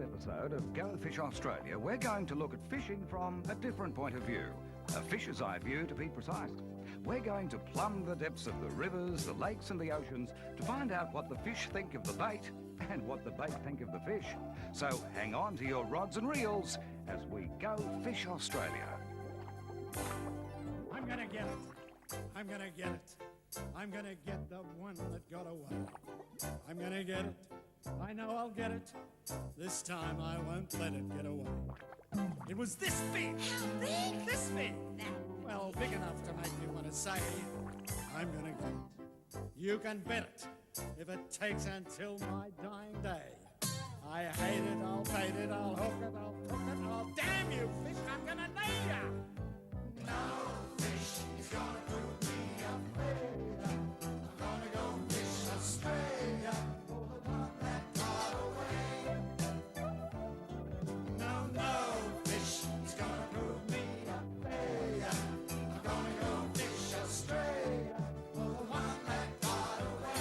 episode of Go Fish Australia, we're going to look at fishing from a different point of view. A fisher's eye view, to be precise. We're going to plumb the depths of the rivers, the lakes and the oceans to find out what the fish think of the bait and what the bait think of the fish. So hang on to your rods and reels as we Go Fish Australia. I'm gonna get it. I'm gonna get it. I'm gonna get the one that got away. I'm gonna get it. I know I'll get it. This time I won't let it get away. It was this big. How big? This big. Well, big enough to make me want to say, I'm gonna get it. You can bet it. If it takes until my dying day. I hate it, I'll bait it, I'll hook it, I'll cook it, I'll damn you fish, I'm gonna nail ya! No fish is gonna prove me a failure. I'm gonna go fish Australia for the one that got away. No fish is gonna prove me a failure. I'm gonna go fish Australia for the one that got away.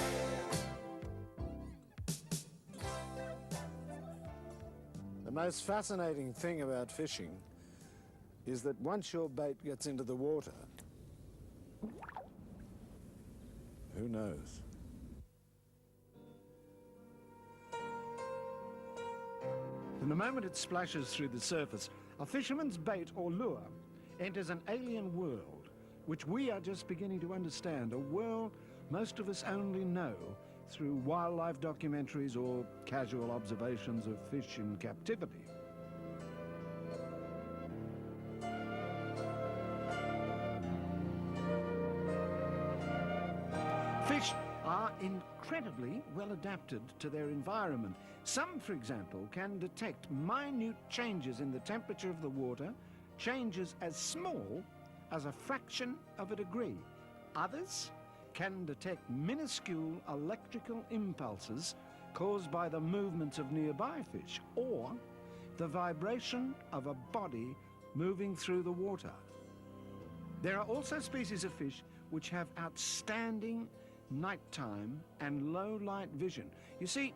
The most fascinating thing about fishing is that once your bait gets into the water, who knows? From the moment it splashes through the surface, a fisherman's bait or lure enters an alien world, which we are just beginning to understand, a world most of us only know through wildlife documentaries or casual observations of fish in captivity. Fish are incredibly well adapted to their environment. Some, for example, can detect minute changes in the temperature of the water, changes as small as a fraction of a degree. Others can detect minuscule electrical impulses caused by the movements of nearby fish or the vibration of a body moving through the water. There are also species of fish which have outstanding nighttime and low light vision. You see,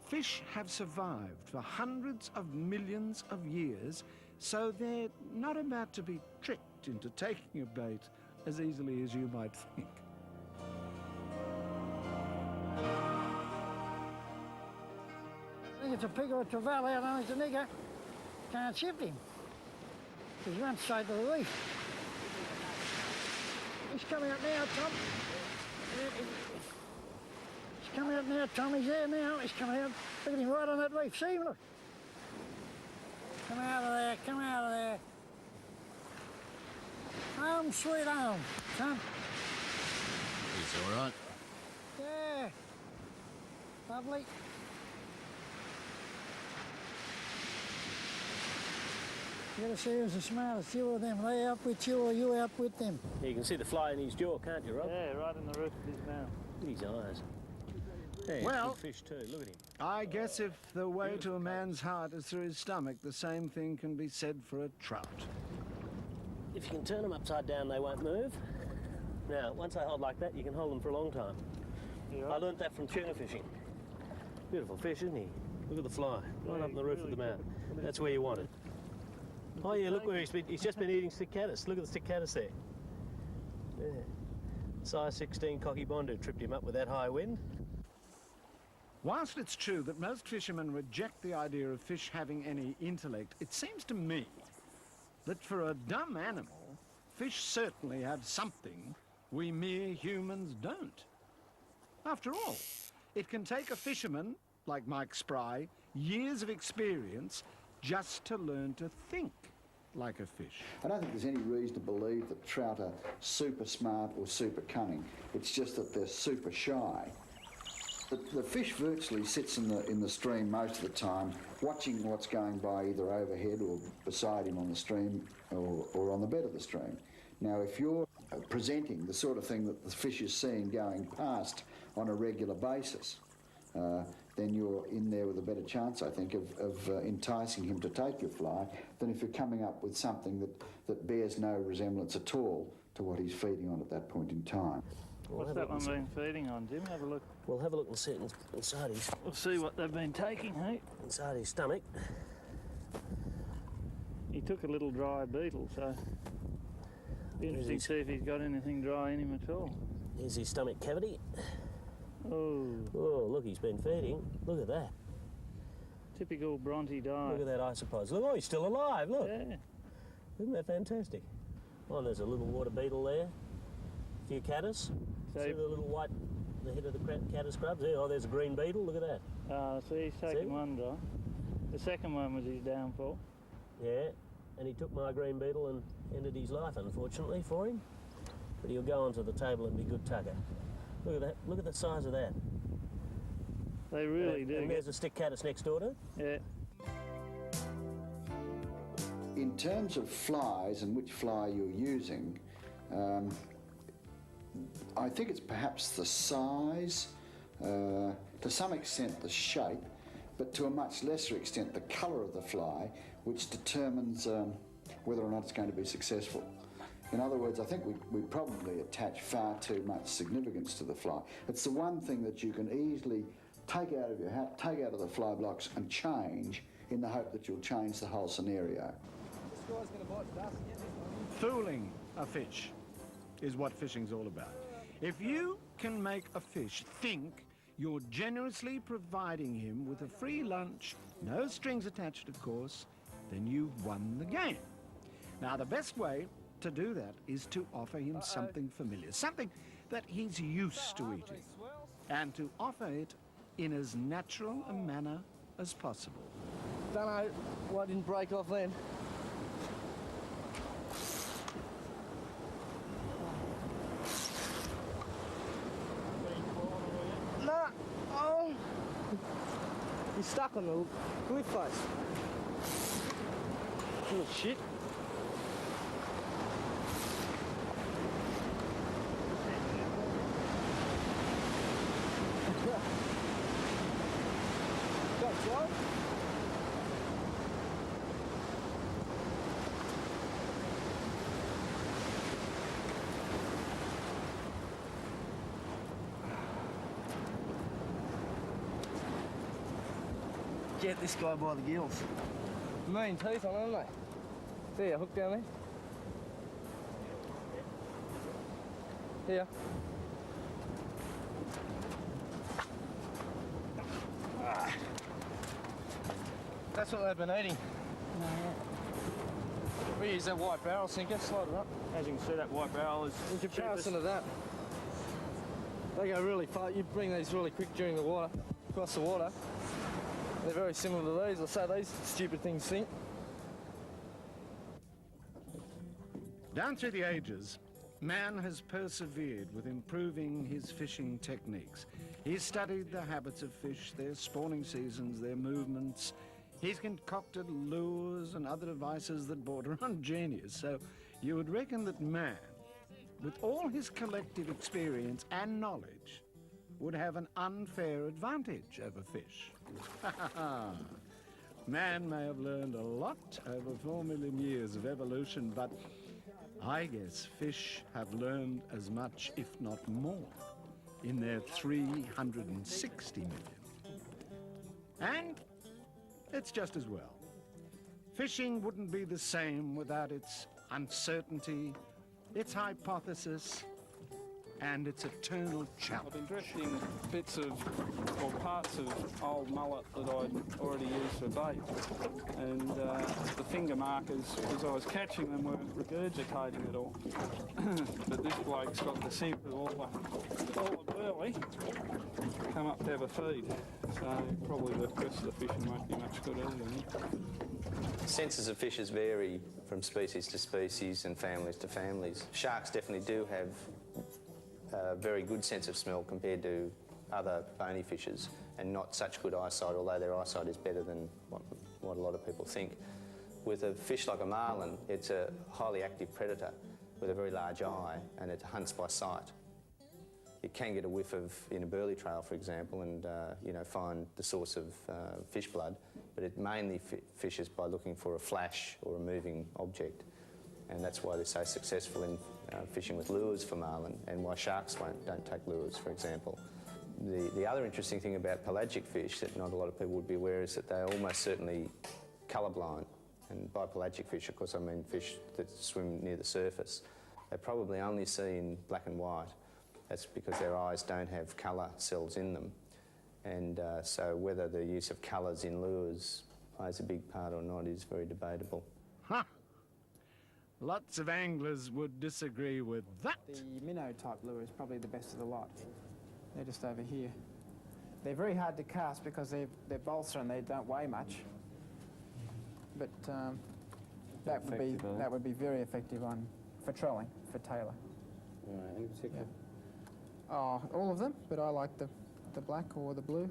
fish have survived for hundreds of millions of years, so they're not about to be tricked into taking a bait as easily as you might think. I think it's a pig or a trevally out on the nigger. Can't shift him. He's run straight to the reef. He's coming out now, Tom. He's coming out now, Tom. He's there now. He's coming out. Look at him right on that reef. See him, look. Come out of there. Come out of there. Home sweet home, Tom. He's all right. Yeah. Lovely. You gotta see who's the smartest, two of them. They out with you or you out with them. Yeah, you can see the fly in his jaw, can't you, Rob? Yeah, right in the roof of his mouth. Look at his eyes. Yeah, Well, big fish too, look at him. I guess if the way to a man's heart is through his stomach, the same thing can be said for a trout. If you can turn them upside down, they won't move. Now, once they hold like that, you can hold them for a long time. I learnt that from tuna fishing. Beautiful fish, isn't he? Look at the fly, right up in the roof of the mouth. That's where you want it. Oh yeah, look where he's just been eating stick caddis. Look at the stick caddis there. Yeah. Size 16 cocky bondo tripped him up with that high wind. Whilst it's true that most fishermen reject the idea of fish having any intellect, it seems to me that for a dumb animal, fish certainly have something we mere humans don't. After all, it can take a fisherman, like Mike Spry, years of experience just to learn to think like a fish. I don't think there's any reason to believe that trout are super smart or super cunning. It's just that they're super shy. The fish virtually sits in the stream most of the time, watching what's going by either overhead or beside him on the stream or on the bed of the stream. Now, if you're presenting the sort of thing that the fish is seeing going past on a regular basis, then you're in there with a better chance, I think, of enticing him to take your fly than if you're coming up with something that bears no resemblance at all to what he's feeding on at that point in time. What's that one been feeding on, Jim? Have a look. We'll have a look and see inside his... We'll see what they've been taking, hey? Inside his stomach. He took a little dry beetle, so... Be interesting to see if he's got anything dry in him at all. Here's his stomach cavity. Oh. Oh, look, he's been feeding. Look at that. Typical Bronte diet. Look at that isopod. Look, oh, he's still alive, look. Yeah. Isn't that fantastic? Oh, and there's a little water beetle there. A few caddis. So see the little white, the head of the caddis grubs there? Oh, there's a green beetle, look at that. See, he's taken one dry. The second one was his downfall. Yeah, and he took my green beetle and ended his life, unfortunately, for him. But he'll go onto the table and be good tugger. Look at that, look at the size of that. They really do. And there's a stick caddis next door to it. Yeah. In terms of flies and which fly you're using, I think it's perhaps the size, to some extent the shape, but to a much lesser extent the colour of the fly, which determines whether or not it's going to be successful. In other words, I think we probably attach far too much significance to the fly. It's the one thing that you can easily take out of your hat, take out of the fly blocks and change in the hope that you'll change the whole scenario. Fooling a fish is what fishing's all about. If you can make a fish think you're generously providing him with a free lunch, no strings attached, of course, then you've won the game. Now, the best way to do that is to offer him something familiar, something that he's used to eating, and to offer it in as natural a manner as possible. Don't know why it didn't break off then. Nah, oh, he's stuck on the cliff face. Little shit. That's right. Get this guy by the gills. Mean teeth on, haven't they? See a hook down there? Here. That's what they've been eating. We use that white barrel sinker, slide it up. As you can see, that white barrel is... In comparison to that, they go really far. You bring these really quick during the water, across the water. They're very similar to these. I say these stupid things sink. Down through the ages, man has persevered with improving his fishing techniques. He's studied the habits of fish, their spawning seasons, their movements. He's concocted lures and other devices that border on genius. So you would reckon that man, with all his collective experience and knowledge, would have an unfair advantage over fish. Man may have learned a lot over 4 million years of evolution, but I guess fish have learned as much, if not more, in their 360 million. And it's just as well. Fishing wouldn't be the same without its uncertainty, its hypothesis, and its eternal challenge. I've been drifting bits of, or parts of old mullet that I'd already used for bait. And the finger markers, as I was catching them, were regurgitating it all. But this bloke's got the sieve with all the burley come up to have a feed. So probably the rest of the fishing won't be much good either. Senses of fishes vary from species to species and families to families. Sharks definitely do have a very good sense of smell compared to other bony fishes, and not such good eyesight, although their eyesight is better than what a lot of people think. With a fish like a marlin, it's a highly active predator with a very large eye, and it hunts by sight. It can get a whiff of, in a burley trail, for example, and find the source of fish blood, but it mainly fishes by looking for a flash or a moving object, and that's why they're so successful in fishing with lures for marlin and why sharks don't take lures, for example. The other interesting thing about pelagic fish that not a lot of people would be aware is that they're almost certainly colourblind. And by pelagic fish, of course, I mean fish that swim near the surface. They probably only see in black and white. That's because their eyes don't have colour cells in them. And so whether the use of colours in lures plays a big part or not is very debatable. Huh. Lots of anglers would disagree with that. The minnow type lure is probably the best of the lot. They're just over here. They're very hard to cast because they're balsa and they don't weigh much. But that would be very effective for trolling, for tailor. Right, any particular? Yeah. Oh, all of them, but I like the black or the blue.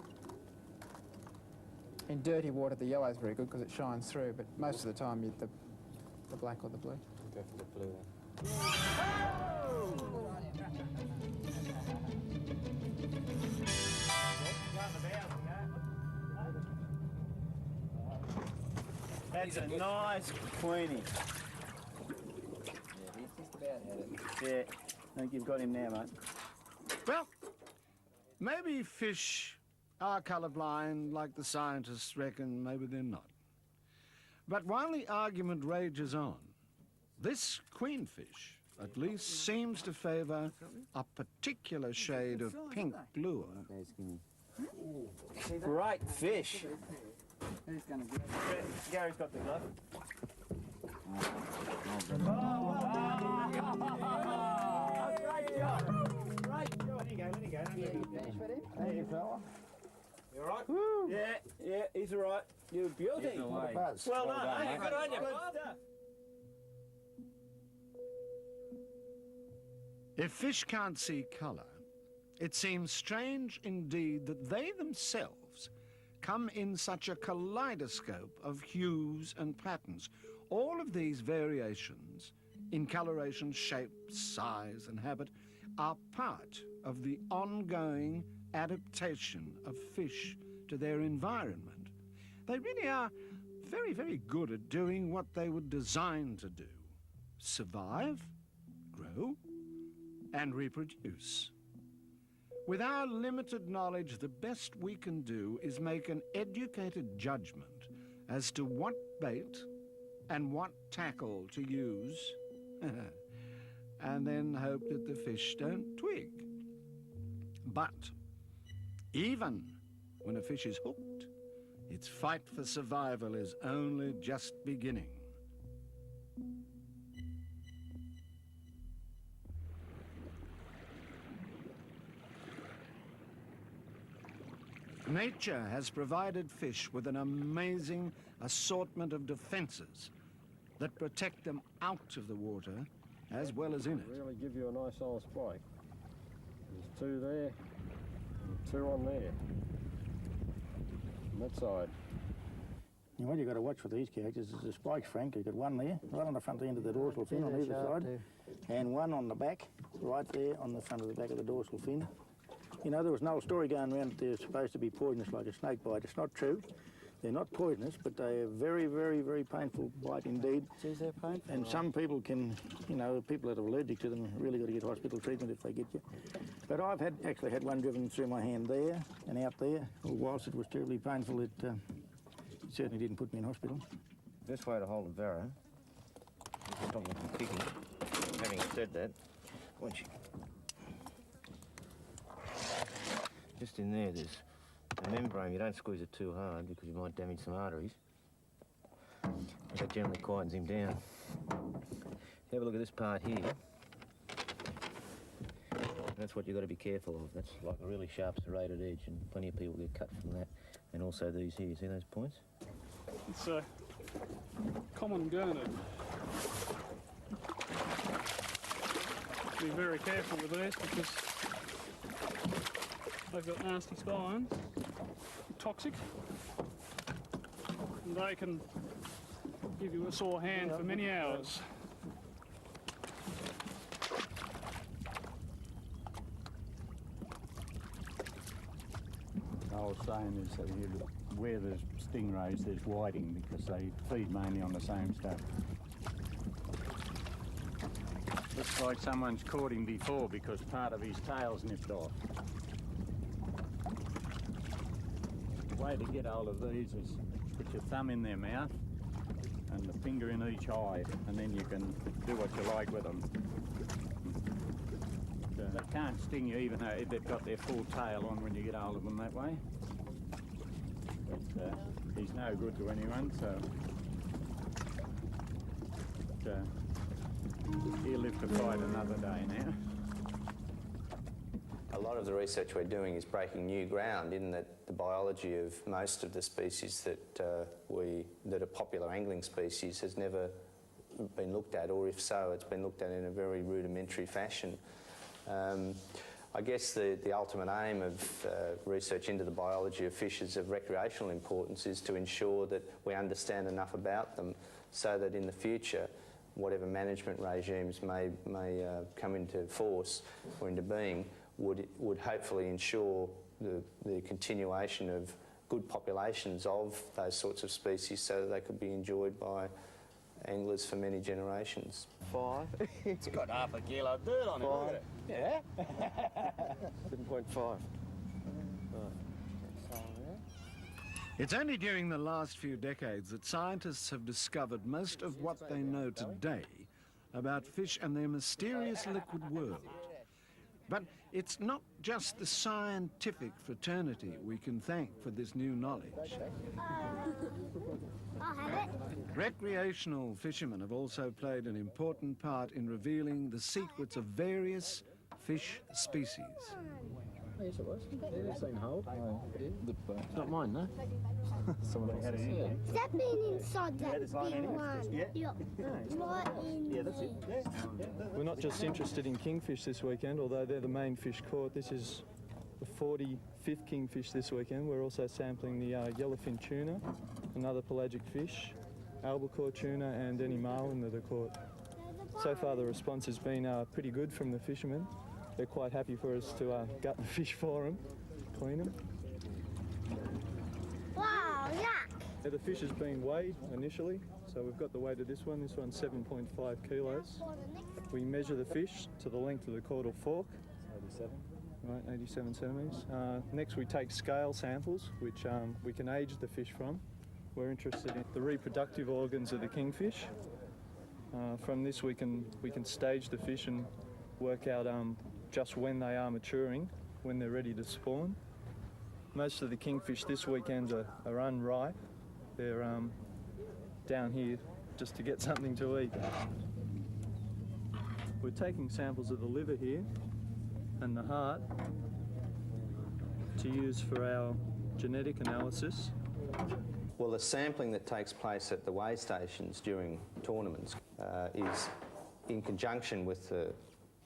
In dirty water, the yellow's very good because it shines through, but most of the time, the black or the blue. Go for the blue then. That's a nice queenie. Yeah, he's just about had it. Yeah, I think you've got him now, mate. Well, maybe fish are colourblind like the scientists reckon, maybe they're not. But while the argument rages on, this queenfish at least seems to favour a particular shade of pink lure. Great fish. Who's going to get it? Gary's got the glove. Great job. Great job. Let him go. Hey, fella. You all right? Woo. Yeah, he's all right. You're beauty. Well done. Hey, good on you. Good stuff. If fish can't see colour, it seems strange indeed that they themselves come in such a kaleidoscope of hues and patterns. All of these variations in coloration, shape, size and habit are part of the ongoing adaptation of fish to their environment. They really are very, very good at doing what they were designed to do: survive, grow, and reproduce. With our limited knowledge, the best we can do is make an educated judgment as to what bait and what tackle to use, and then hope that the fish don't twig. But even when a fish is hooked, its fight for survival is only just beginning. Nature has provided fish with an amazing assortment of defences that protect them out of the water as well as in it. Really give you a nice old spike. There's two there, and two on there, on that side. And what you've got to watch for these characters is the spikes, Frank. You've got one there, right on the front end of the dorsal fin on either side, and one on the back, right there on the front of the back of the dorsal fin. You know, there was an old story going around that they're supposed to be poisonous like a snake bite. It's not true. They're not poisonous, but they are very, very, very painful bite indeed. Geez, they're painful. And some people can, you know, people that are allergic to them really got to get hospital treatment if they get you. But I've actually had one driven through my hand there and out there. Well, whilst it was terribly painful, it certainly didn't put me in hospital. Best way to hold a Vero is to stop them from kicking. Having said that, once you... Just in there, there's a membrane. You don't squeeze it too hard because you might damage some arteries. That generally quietens him down. Have a look at this part here. That's what you've got to be careful of. That's like a really sharp serrated edge, and plenty of people get cut from that. And also these here, see those points? It's a common gurnard. Be very careful with these because they've got nasty spines, toxic, and they can give you a sore hand for many hours. I was saying is that where there's stingrays, there's whiting because they feed mainly on the same stuff. Looks like someone's caught him before because part of his tail's nipped off. The way to get hold of these is put your thumb in their mouth and the finger in each eye, and then you can do what you like with them. They can't sting you even though they've got their full tail on when you get hold of them that way. But he's no good to anyone, so he'll live to fight another day now. A lot of the research we're doing is breaking new ground in that the biology of most of the species that are popular angling species has never been looked at, or if so, it's been looked at in a very rudimentary fashion. I guess the ultimate aim of research into the biology of fishes of recreational importance is to ensure that we understand enough about them so that in the future, whatever management regimes may come into force or into being would hopefully ensure the continuation of good populations of those sorts of species so that they could be enjoyed by anglers for many generations. 5. It's got half a kilo of dirt on it, look at it. Yeah. 7.5. It's only during the last few decades that scientists have discovered most of what they know today about fish and their mysterious liquid world. But it's not just the scientific fraternity we can thank for this new knowledge. Recreational fishermen have also played an important part in revealing the secrets of various fish species. Yes, it was. Yeah, same hole. It's not mine, no? Someone else had it in. Is that been inside that big one? Yeah. Right in Yeah, that's it. We're not just interested in kingfish this weekend, although they're the main fish caught. This is the 45th kingfish this weekend. We're also sampling the yellowfin tuna, another pelagic fish, albacore tuna, and any marlin that are caught. So far the response has been pretty good from the fishermen. They're quite happy for us to gut the fish for them, clean them. Wow, yuck! Yeah, the fish has been weighed initially, so we've got the weight of this one. This one's 7.5 kilos. We measure the fish to the length of the caudal fork. 87. Right, 87 centimetres. Next we take scale samples, which we can age the fish from. We're interested in the reproductive organs of the kingfish. From this we can stage the fish and work out just when they are maturing, when they're ready to spawn. Most of the kingfish this weekend are unripe. They're down here just to get something to eat. We're taking samples of the liver here and the heart to use for our genetic analysis. Well, the sampling that takes place at the weigh stations during tournaments is in conjunction with the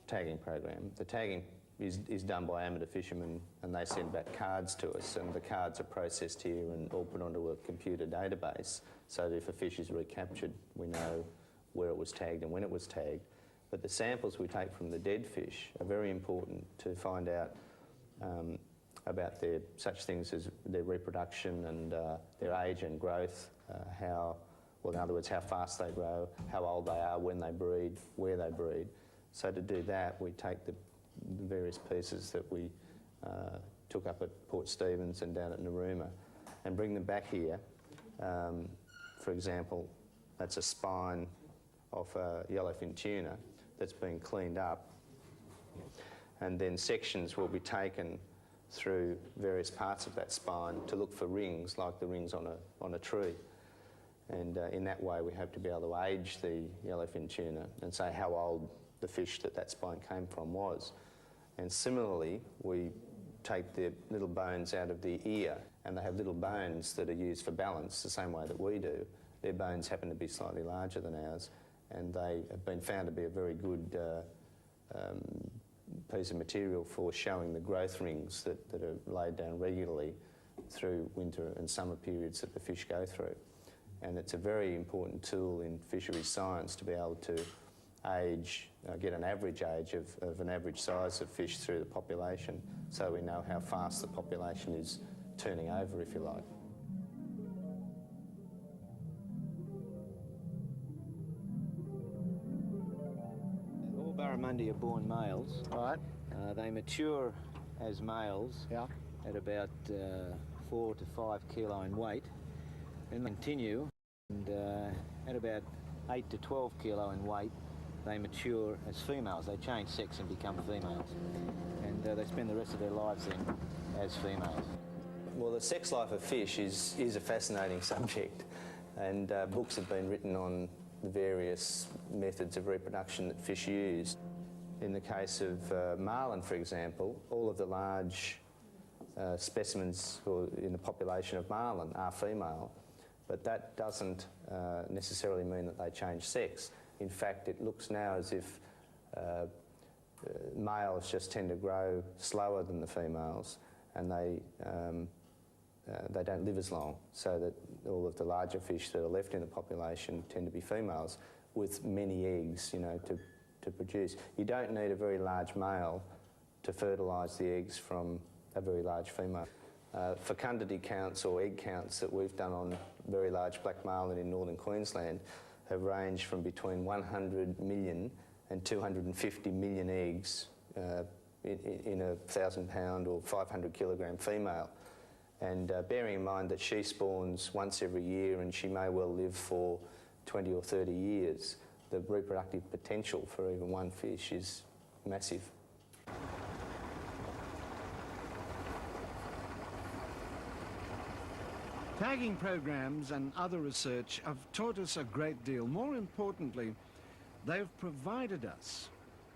tagging program. The tagging is done by amateur fishermen, and they send back cards to us, and the cards are processed here and all put onto a computer database so that if a fish is recaptured, we know where it was tagged and when it was tagged. But the samples we take from the dead fish are very important to find out about such things as their reproduction and their age and growth, in other words, how fast they grow, how old they are, when they breed, where they breed. So to do that, we take the various pieces that we took up at Port Stephens and down at Narooma and bring them back here. For example, that's a spine of a yellowfin tuna that's been cleaned up, and then sections will be taken through various parts of that spine to look for rings, like the rings on a tree. And in that way, we hope to be able to age the yellowfin tuna and say how old the fish that spine came from was. And similarly, we take the little bones out of the ear, and they have little bones that are used for balance the same way that we do. Their bones happen to be slightly larger than ours, and they have been found to be a very good piece of material for showing the growth rings that are laid down regularly through winter and summer periods that the fish go through. And it's a very important tool in fisheries science to be able to age, get an average age of an average size of fish through the population, so we know how fast the population is turning over, if you like. barramundi are born males. Right. They mature as males at about 4 to 5 kilo in weight. Then they continue, and at about 8 to 12 kilo in weight, they mature as females. They change sex and become females. And they spend the rest of their lives then as females. Well, the sex life of fish is a fascinating subject, and books have been written on the various methods of reproduction that fish use. In the case of marlin, for example, all of the large specimens in the population of marlin are female, but that doesn't necessarily mean that they change sex. In fact, it looks now as if males just tend to grow slower than the females, and they don't live as long, so that all of the larger fish that are left in the population tend to be females with many eggs, you know, to produce. You don't need a very large male to fertilise the eggs from a very large female. Fecundity counts or egg counts that we've done on very large black marlin in northern Queensland have ranged from between 100 million and 250 million eggs in a 1,000-pound or 500-kilogram female. And bearing in mind that she spawns once every year and she may well live for 20 or 30 years, the reproductive potential for even one fish is massive. Tagging programs and other research have taught us a great deal. More importantly, they've provided us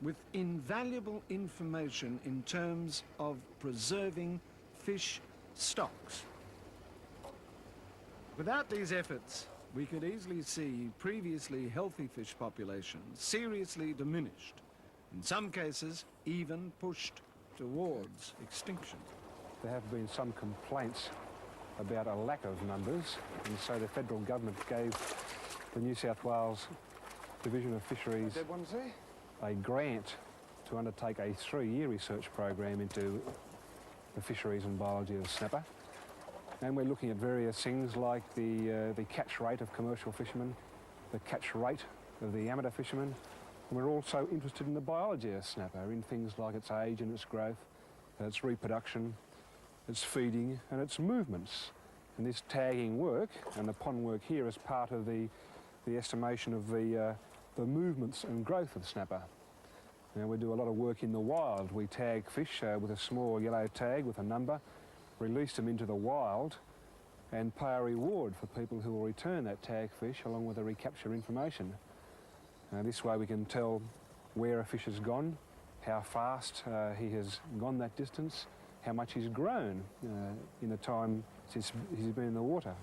with invaluable information in terms of preserving fish stocks. Without these efforts, we could easily see previously healthy fish populations seriously diminished, in some cases even pushed towards extinction. There have been some complaints about a lack of numbers, and so the federal government gave the New South Wales Division of Fisheries a grant to undertake a 3-year research program into the fisheries and biology of snapper. And we're looking at various things like the catch rate of commercial fishermen, the catch rate of the amateur fishermen, and we're also interested in the biology of snapper, in things like its age and its growth, its reproduction, its feeding and its movements. And this tagging work and the pond work here is part of the estimation of the movements and growth of snapper. Now, we do a lot of work in the wild. We tag fish with a small yellow tag with a number, release them into the wild and pay a reward for people who will return that tag fish along with the recapture information. This way we can tell where a fish has gone, how fast he has gone that distance, how much he's grown in the time since he's been in the water.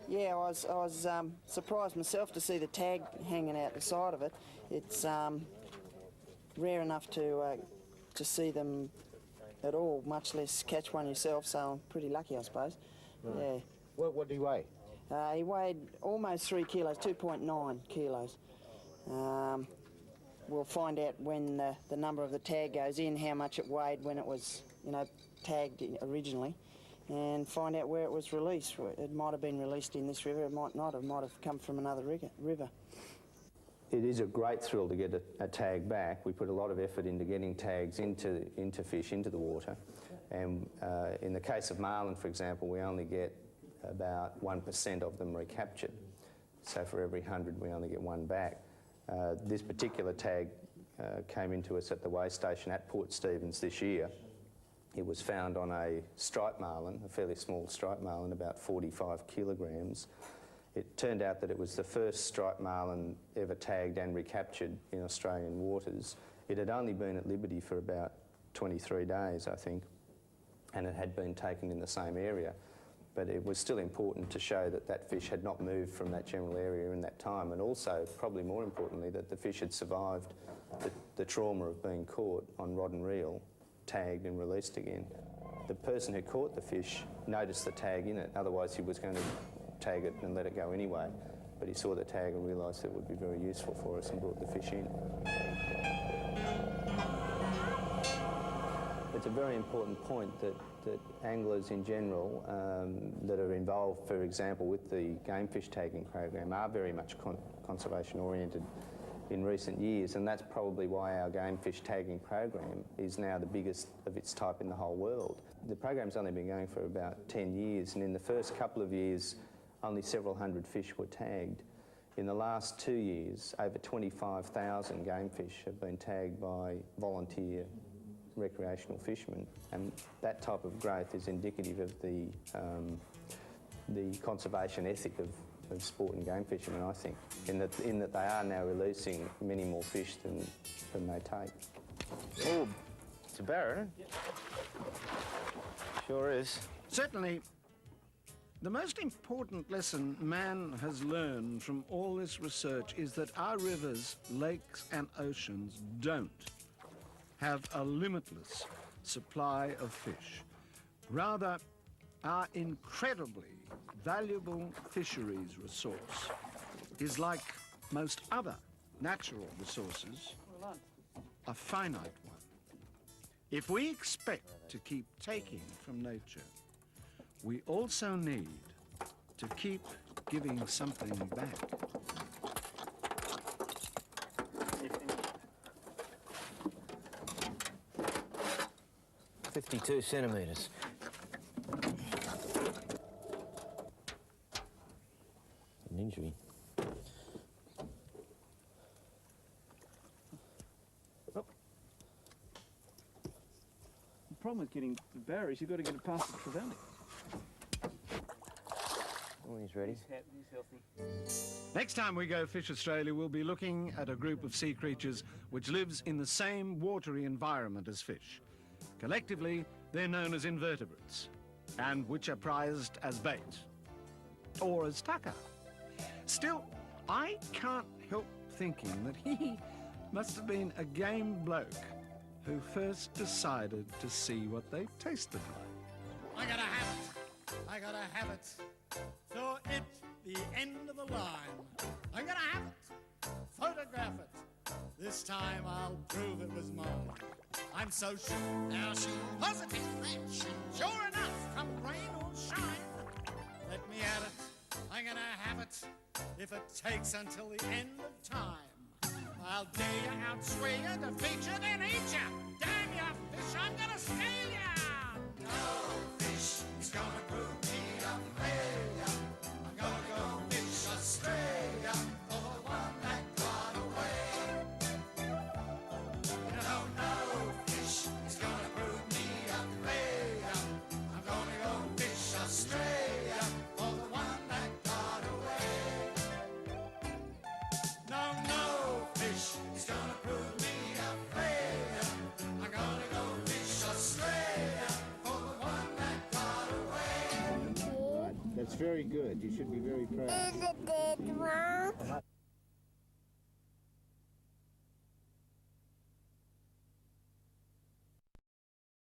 Yeah, I was surprised myself to see the tag hanging out the side of it. It's rare enough to see them at all, much less catch one yourself, so I'm pretty lucky, I suppose. Right. Yeah. What do you weigh? He weighed almost 3 kilos, 2.9 kilos. We'll find out when the number of the tag goes in, how much it weighed when it was, you know, tagged originally, and find out where it was released. It might have been released in this river, it might not have, might have come from another river. It is a great thrill to get a tag back. We put a lot of effort into getting tags into fish, into the water. And in the case of marlin, for example, we only get about 1% of them recaptured. So for every 100, we only get one back. This particular tag came into us at the weigh station at Port Stephens this year. It was found on a striped marlin, a fairly small striped marlin, about 45 kilograms. It turned out that it was the first striped marlin ever tagged and recaptured in Australian waters. It had only been at liberty for about 23 days, I think, and it had been taken in the same area. But it was still important to show that that fish had not moved from that general area in that time, and also, probably more importantly, that the fish had survived the trauma of being caught on rod and reel, tagged and released again. The person who caught the fish noticed the tag in it, otherwise he was going to tag it and let it go anyway. But he saw the tag and realised it would be very useful for us and brought the fish in. It's a very important point that anglers in general that are involved, for example, with the game fish tagging program are very much conservation oriented, in recent years, and that's probably why our game fish tagging program is now the biggest of its type in the whole world. The program's only been going for about 10 years, and in the first couple of years, only several hundred fish were tagged. In the last 2 years, over 25,000 game fish have been tagged by volunteer recreational fishermen, and that type of growth is indicative of the conservation ethic of sport and game fishermen, I think, in that they are now releasing many more fish than they take. Oh, it's a barra. Sure is. Certainly, the most important lesson man has learned from all this research is that our rivers, lakes and oceans don't have a limitless supply of fish. Rather, our incredibly valuable fisheries resource is like most other natural resources, a finite one. If we expect to keep taking from nature, we also need to keep giving something back. 52 centimetres. An injury. The problem with getting the barra is you've got to get it past the trevally. Oh, he's ready. He's healthy. Next time we go Fish Australia, we'll be looking at a group of sea creatures which lives in the same watery environment as fish. Collectively, they're known as invertebrates, and which are prized as bait, or as tucker. Still, I can't help thinking that he must have been a game bloke who first decided to see what they tasted like. I gotta have it. I gotta have it. So it's the end of the line. I gotta have it. Photograph it. This time I'll prove it was mine. I'm so sure, now she's positive that she's sure enough, come rain or shine. Let me at it. I'm gonna have it. If it takes until the end of time, I'll dare you, outswear you, defeat you, then eat you. Damn you, fish, I'm gonna scale you. No fish is gonna prove me a failure. I'm gonna go fish Australia for the one that got away. No fish is gonna prove me a failure. I'm gonna go fish Australia for the one that got away. No fish is gonna prove me a failure. I'm gonna go fish Australia for the one that got away. That's very good. You should be very proud. Is it dead one?